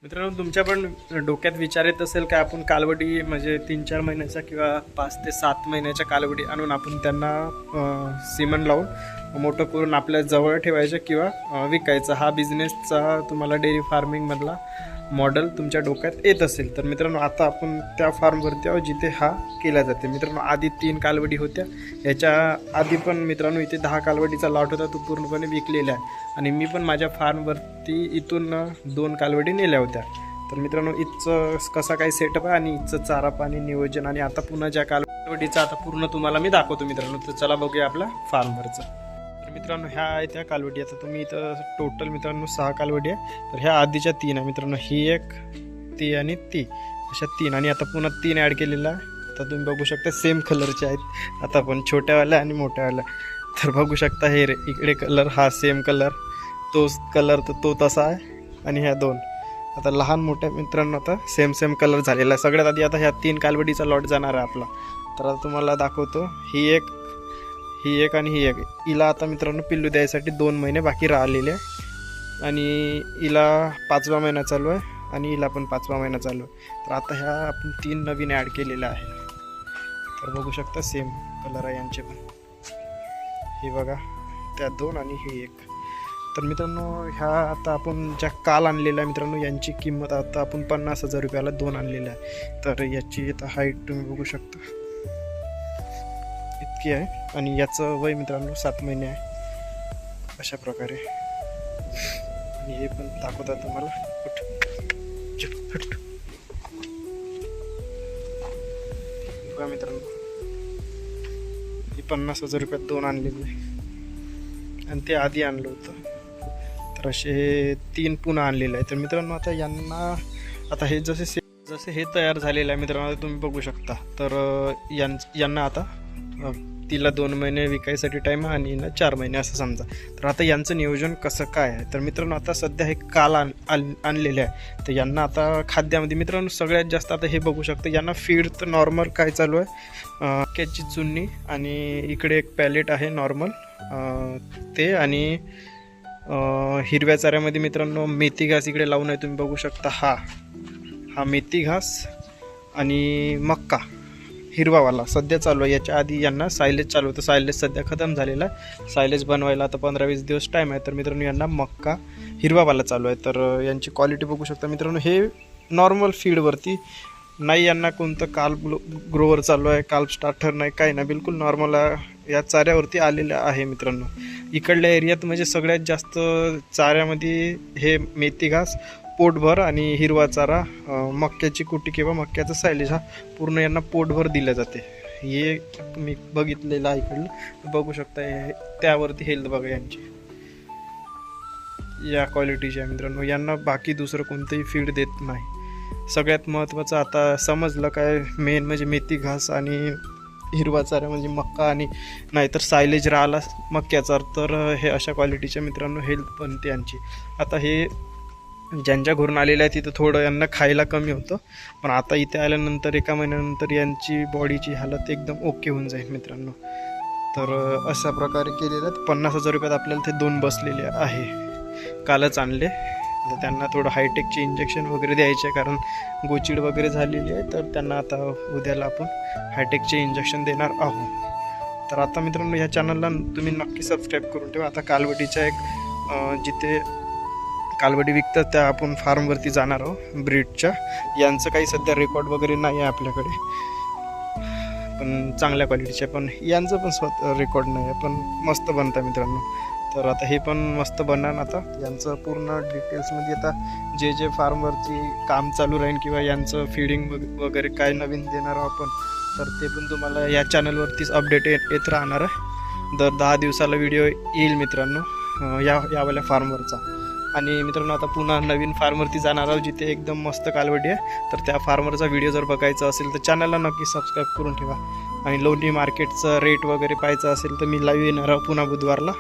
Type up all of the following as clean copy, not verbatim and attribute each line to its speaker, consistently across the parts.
Speaker 1: मित्रांनो, तुमच्या पण डोक्यात विचार येत असेल का आपण कालवडी म्हणजे 3-4 महिन्याच्या किंवा 5 ते 7 महिन्याच्या कालवडी आणून आपण त्यांना सिमन लावून मोठं करून आपल्या जवळ ठेवायचं किंवा विकायचं. हा बिझनेसचा तुम्हाला डेअरी फार्मिंगमधला मॉडेल तुमच्या डोक्यात येत असेल तर मित्रांनो, आता आपण त्या फार्मवरती आहोत जिथे हा केला जाते. मित्रांनो, आधी 3 कालवडी होत्या. याच्या आधी पण मित्रांनो इथे 10 कालवडीचा लॉट होता, तो पूर्णपणे विकलेला आहे. आणि मी पण माझ्या फार्मवरती इथून 2 कालवडी नेल्या होत्या. तर मित्रांनो, इथचं कसा काय सेटअप आहे आणि इथचं चारा पाणी नियोजन आणि आता पुन्हा ज्या कालवडीचा आता पूर्ण तुम्हाला मी दाखवतो मित्रांनो. तर चला बघूया आपल्या फार्मवरचं. तर मित्रांनो, ह्या आहे त्या कालवडी. आता तुम्ही इथं टोटल मित्रांनो 6 कालवडी आहे. तर ह्या आधीच्या 3 आहे मित्रांनो, ही एक, ती आणि ती, अशा 3. आणि आता पुन्हा 3 ॲड केलेला आहे. तर तुम्ही बघू शकता सेम कलरचे आहेत आता पण, छोट्यावाल्या आणि मोठ्यावाल्या. तर बघू शकता हे इकडे कलर हा सेम कलर, तोच कलर तर तो तसा आहे. आणि ह्या 2 आता लहान मोठ्या मित्रांनो आता सेम कलर झालेला आहे. सगळ्यात आधी आता ह्या 3 कालवडीचा लॉट जाणार आहे आपला. तर आता तुम्हाला दाखवतो. ही एक आणि ही एक. हिला आता मित्रांनो पिल्लू द्यायसाठी 2 महिने बाकी राहिलेले आहे. आणि हिला 5वा महिना चालू आहे आणि हिला पण 5वा महिना चालू आहे. तर आता ह्या आपण 3 नवीन ॲड केलेल्या आहे. तर बघू शकता सेम कलर आहे यांचे पण. हे बघा, त्या 2 आणि ही 1. तर मित्रांनो, ह्या आता आपण ज्या काल आणलेल्या आहे मित्रांनो, यांची किंमत आता आपण 50,000 रुपयाला 2 आणलेल्या आहे. तर याची आता हाईट तुम्ही बघू शकता इतकी आहे. आणि याचं वय मित्रांनो 7 महिने आहे अशा प्रकारे. आणि हे पण दाखवतात तुम्हाला. बघा मित्रांनो, ही 50,000 रुपयात 2 आणलेली आहे आणि ते आधी आणलं होतं. तर असे 3 पुन्हा आणलेले आहे. तर मित्रांनो, आता यांना आता हे जसे हे तयार झालेलं आहे मित्रांनो, तुम्ही बघू शकता. तर यांना आता तिला 2 महिने विकायसाठी टाईम आणि यांना 4 महिने असं समजा. तर आता यांचं नियोजन कसं काय आहे तर मित्रांनो, आता सध्या हे काल आणलेले आहे. तर यांना आता खाद्यामध्ये मित्रांनो सगळ्यात जास्त आता हे बघू शकता, यांना फीड तर नॉर्मल काय चालू आहे, मक्याची चुन्नी आणि इकडे एक पॅलेट आहे नॉर्मल ते. आणि हिरव्या चाऱ्यामध्ये मित्रांनो मेथी घास इकडे लावून आहे, तुम्ही बघू शकता. हा मेथी घास आणि मक्का हिरवावाला सध्या चालू आहे. याच्या आधी यांना सायलेज चालू होतं. सायलेज सध्या खतम झालेला आहे. सायलेज बनवायला आता 15-20 दिवस टाईम आहे. तर मित्रांनो, यांना मक्का हिरवावाला चालू आहे. तर यांची क्वालिटी बघू शकता मित्रांनो. हे नॉर्मल फीडवरती नाही, यांना कोणतं काल्ब ग्रोवर चालू आहे, काल्ब स्टार्टर नाही, काही नाही, बिलकुल नॉर्मल या चाऱ्यावरती आलेलं आहे मित्रांनो. इकडल्या एरियात म्हणजे सगळ्यात जास्त चाऱ्यामध्ये हे मेथी घास पोटभर आणि हिरवा चारा, मक्याची कुटी किंवा मक्याचं सायलेज हा पूर्ण यांना पोटभर दिलं जाते. हे मी बघितलेलं आहे इकडलं, बघू शकता. हे त्यावरती हेल्थ बघा यांची या क्वालिटीची आहे मित्रांनो. यांना बाकी दुसरं कोणतंही फीड देत नाही. सगळ्यात महत्त्वाचं आता समजलं काय, मेन म्हणजे मेथी घास आणि हिरवा चारा म्हणजे मक्का आणि नाहीतर सायलेज राहिला मक्याचा. तर हे अशा क्वालिटीच्या मित्रांनो हेल्थ बनते यांची. आता हे ज्यांच्या घरून आलेलं आहे तिथं थोडं यांना खायला कमी होतं, पण आता इथे आल्यानंतर 1 महिन्यानंतर यांची बॉडीची हालत एकदम ओके होऊन जाईल मित्रांनो. तर अशा प्रकारे केलेलं आहे. 50,000 रुपयात आपल्याला ते 2 बसलेले आहे. कालच आणले. आता त्यांना थोडं हायटेकचे इंजेक्शन वगैरे द्यायचे, कारण गोचिड वगैरे झालेली आहे. तर त्यांना आता उद्याला आपण हायटेकचे इंजेक्शन देणार आहोत. तर आता मित्रांनो, ह्या चॅनलला तुम्ही नक्की सबस्क्राईब करून ठेवा. आता कालवडीच्या एक जिथे कालवडी विकतात त्या आपण फार्मवरती जाणार आहोत ब्रीडच्या. यांचं काही सध्या रेकॉर्ड वगैरे नाही आहे आपल्याकडे, पण चांगल्या क्वालिटीचे. पण यांचं पण स्वतः रेकॉर्ड नाही आहे, पण मस्त बनतं मित्रांनो. तर आता हे पण मस्त बनणार. आता यांचं पूर्ण डिटेल्समध्ये आता जे फार्मवरती काम चालू राहील किंवा यांचं फीडिंग वगैरे काय नवीन देणार आहोत आपण, तर ते पण तुम्हाला या चॅनलवरतीच अपडेट येत राहणार आहे. दर 10 दिवसाला व्हिडिओ येईल मित्रांनो यावाल्या फार्मवरचा. आणि मित्रांनो, आता पुन्हा नवीन फार्मवरती जाणार आहोत जिथे एकदम मस्त कालवडी आहे. तर त्या फार्मरचा व्हिडिओ जर बघायचा असेल तर चॅनलला नक्की सबस्क्राईब करून ठेवा. आणि लोणी मार्केटचं रेट वगैरे पाहायचं असेल तर मी लाईव्ह येणार आहे पुन्हा बुधवारला,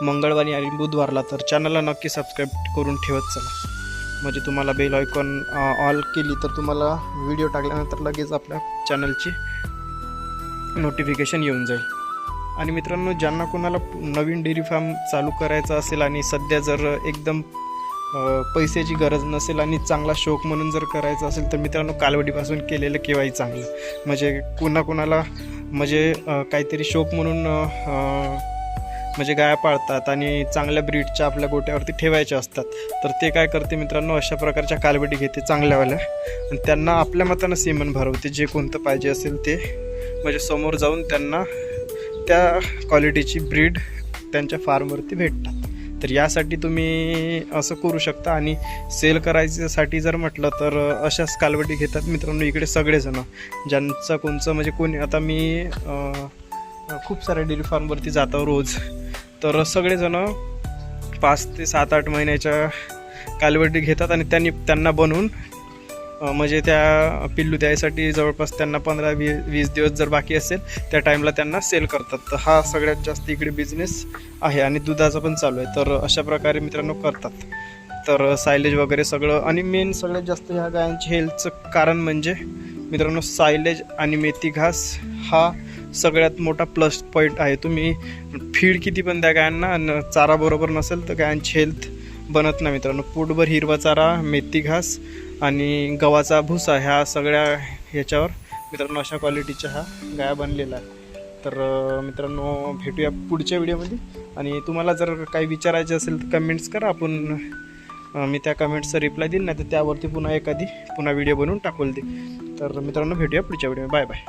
Speaker 1: मंगळवारी आणि बुधवारला. तर चॅनलला नक्की सबस्क्राईब करून ठेवत चला, म्हणजे तुम्हाला बेल आयकॉन ऑल केली तर तुम्हाला व्हिडिओ टाकल्यानंतर लगेच आपल्या चॅनलची नोटिफिकेशन येऊन जाईल. आणि मित्रांनो, ज्यांना कोणाला नवीन डेअरी फार्म चालू करायचा असेल आणि सध्या जर एकदम पैशाची गरज नसेल आणि चांगला शौक म्हणून जर करायचं असेल तर मित्रांनो कालवडीपासून केलेलं केव्हाही चांगलं. म्हणजे कोणाकोणाला म्हणजे काहीतरी शौक म्हणून म्हणजे गाया पाळतात आणि चांगल्या ब्रीडच्या आपल्या गोट्यावरती ठेवायच्या असतात, तर ते काय करते मित्रांनो अशा प्रकारच्या कालवडी घेते चांगल्यावाल्या आणि त्यांना आपल्या मतानं सेमन भरवते, जे कोणतं पाहिजे असेल ते म्हणजे समोर जाऊन त्यांना त्या क्वालिटीची ब्रीड त्यांच्या फार्मवरती भेटतात. तर यासाठी तुम्ही असं करू शकता. आणि सेल करायच्यासाठी जर म्हटलं तर अशाच कालवडी घेतात मित्रांनो इकडे सगळेजणं, ज्यांचं कोणचं म्हणजे कोणी आता मी खूप साऱ्या डेअरी फार्मवरती जातो रोज, तर सगळेजणं 5 ते 7-8 महिन्याच्या कालवडी घेतात आणि त्यांना बनवून म्हणजे त्या पिल्लू द्यायसाठी जवळपास त्यांना 15-20 दिवस जर बाकी असेल त्या टाईमला त्यांना सेल करतात. तर हा सगळ्यात जास्त इकडे बिझनेस आहे आणि दुधाचा पण चालू आहे. तर अशा प्रकारे मित्रांनो करतात. तर सायलेज वगैरे सगळं, आणि मेन सगळ्यात जास्त ह्या गायांची हेल्थचं कारण म्हणजे मित्रांनो सायलेज आणि मेथी घास हा सगळ्यात मोठा प्लस पॉईंट आहे. तुम्ही फीड किती पण द्या गायांना, चारा बरोबर नसेल तर गायांची हेल्थ बनत नाही मित्रांनो. पोटभर हिरवा चारा, मेथी घास आणि गव्हाचा भुसा ह्या सगळ्या ह्याच्यावर मित्रांनो अशा क्वालिटीच्या हा गाया बनलेला आहे. तर मित्रांनो भेटूया पुढच्या व्हिडिओमध्ये. आणि तुम्हाला जर काही विचारायचे असेल तर कमेंट्स करा, आपण मी त्या कमेंट्सचा रिप्लाय देईन, नाही तर त्यावरती पुन्हा व्हिडिओ बनवून टाकून दे. तर मित्रांनो भेटूया पुढच्या व्हिडिओ. Bye bye.